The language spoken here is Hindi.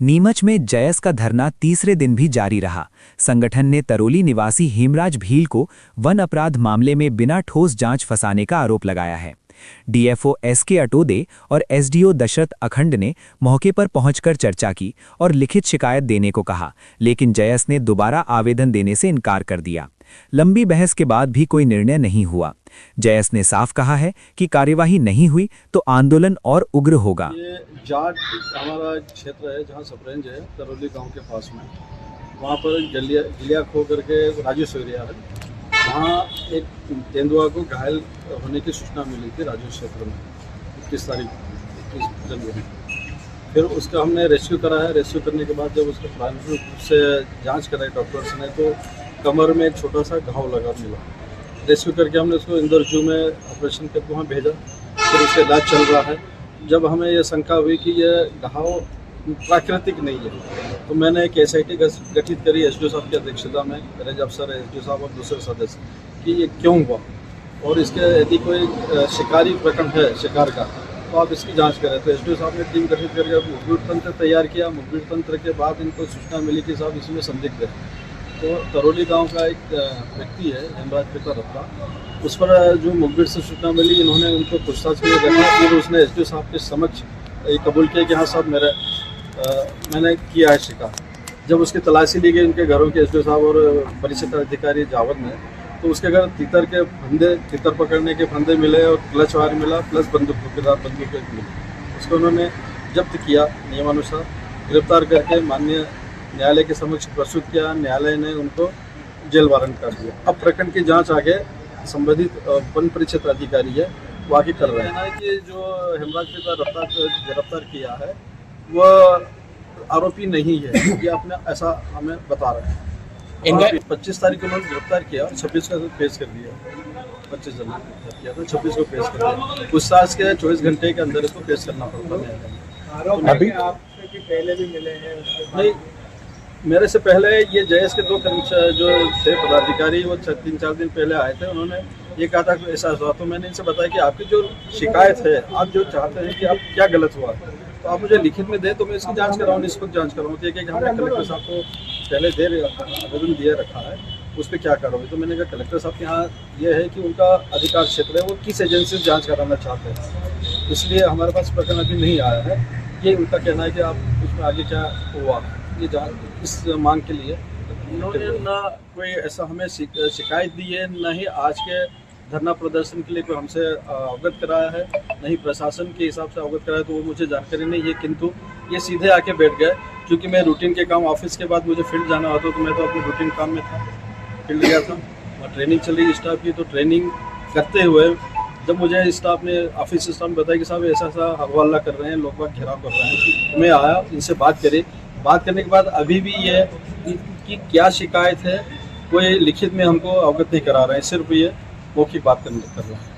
नीमच में जयस का धरना तीसरे दिन भी जारी रहा। संगठन ने तरोली निवासी हेमराज भील को वन अपराध मामले में बिना ठोस जांच फंसाने का आरोप लगाया है। डीएफओ एसके अटोदे और एसडीओ दशरथ अखंड ने मौके पर पहुंचकर चर्चा की और लिखित शिकायत देने को कहा, लेकिन जयस ने दोबारा आवेदन देने से इनकार कर दिया। लंबी बहस के बाद भी कोई निर्णय नहीं हुआ। जयस ने साफ कहा है कि कार्यवाही नहीं हुई तो आंदोलन और उग्र होगा। ये जाट हमारा क्षेत्र है जहाँ सब रेंज है, तरोली गांव के पास में। वहाँ पर गलिया खो करके राजेश एरिया है, वहाँ एक तेंदुआ को घायल होने की सूचना मिली थी राजेश क्षेत्र में 21 जनवरी। फिर उसका हमने रेस्क्यू करा है। रेस्क्यू करने के बाद जब उसका प्राथमिक रूप से जांच कराई डॉक्टर्स ने तो कमर में एक छोटा सा घाव लगा मिला। रेस्क्यू करके हमने उसको इंदौर जू में ऑपरेशन करके वहाँ भेजा। फिर उसका इलाज चल रहा है। जब हमें ये शंका हुई कि यह घाव प्राकृतिक नहीं है तो मैंने एक एसआईटी गठित करी एसडीओ साहब की अध्यक्षता में, रेंज अफसर एसडीओ साहब और दूसरे सदस्य, कि ये क्यों हुआ और इसके यदि कोई शिकारी प्रकरण है शिकार का तो आप इसकी जांच करें। तो एसडीओ साहब ने टीम गठित करके मुखबिर तंत्र तैयार किया। मुखबिर तंत्र के बाद इनको सूचना मिली कि साहब इसमें संदिग्ध है। तो तरोली गांव का एक व्यक्ति है हेमराज पिता रत्ता, उस पर जो मुखबिर से सूचना मिली, इन्होंने उनको पूछताछ के लिए देखा। फिर उसने एसडीओ साहब के समक्ष कबूल किया कि हाँ साहब मैंने किया है शिकार। जब उसकी तलाशी ली गई उनके घरों के एसडीओ साहब और परिषद अधिकारी जावद ने, तो उसके घर तीतर पकड़ने के फंदे मिले और क्लच वायर मिला, प्लस बंदूक मिली। उसको उन्होंने जब्त किया, नियमानुसार गिरफ्तार करके माननीय न्यायालय के समक्ष प्रस्तुत किया। न्यायालय ने उनको जेल वारंट कर दिया। अब प्रकरण की जांच आगे संबंधित वन परिषद अधिकारी है वो आगे कर रहे हैं। कि जो हेमराज पिता रत्ता गिरफ्तार किया है वो आरोपी नहीं है, ये अपने ऐसा हमें बता रहे हैं। 25 तारीख को उन्होंने गिरफ्तार किया, 26 का पेश कर दिया। 25 जनवरी किया था, 26 को पेश कर दिया। पूछताछ के 24 घंटे के अंदर इसको पेश करना पड़ता है। अभी आपसे पहले भी मिले हैं? नहीं, मेरे से पहले ये जयस के दो कर्मचारी जो थे पदाधिकारी वो 3-4 दिन पहले आए थे। उन्होंने ये कहा था कि ऐसा हुआ, तो मैंने इनसे बताया कि आपकी जो शिकायत है, आप जो चाहते हैं कि आप क्या गलत हुआ तो आप मुझे लिखित में दे तो मैं इसकी जांच कराऊँ, निष्पक्ष जांच कराऊँ। तो कि हमने कलेक्टर साहब को पहले आवेदन दिए रखा है, उस पर क्या करोगे? तो मैंने कहा कलेक्टर साहब के यहाँ ये है कि उनका अधिकार क्षेत्र है, वो किस एजेंसी से जाँच कराना चाहते हैं, इसलिए हमारे पास प्रकरण अभी नहीं आया है। ये उनका कहना है कि आप उसमें आगे क्या हुआ ये जांच इस मांग के लिए उन्होंने ना कोई ऐसा हमें शिकायत दी है, न ही आज के धरना प्रदर्शन के लिए कोई हमसे अवगत कराया है, न ही प्रशासन के हिसाब से अवगत कराया, तो वो मुझे जानकारी नहीं है। किंतु ये सीधे आके बैठ गए, क्योंकि मैं रूटीन के काम ऑफिस के बाद मुझे फील्ड जाना होता तो मैं तो अपने रूटीन काम में था, फील्ड गया था। वहाँ ट्रेनिंग चल रही स्टाफ की, तो ट्रेनिंग करते हुए जब मुझे स्टाफ ने ऑफिस स्टाफ ने बताया कि साहब ऐसा हवाला कर रहे हैं, लोग बाग घेराव कर रहे हैं, मैं आया, इनसे बात करी। बात करने के बाद अभी भी ये कि क्या शिकायत है कोई लिखित में हमको अवगत नहीं करा रहे हैं, सिर्फ ये मौखिक बात कर रहे हैं।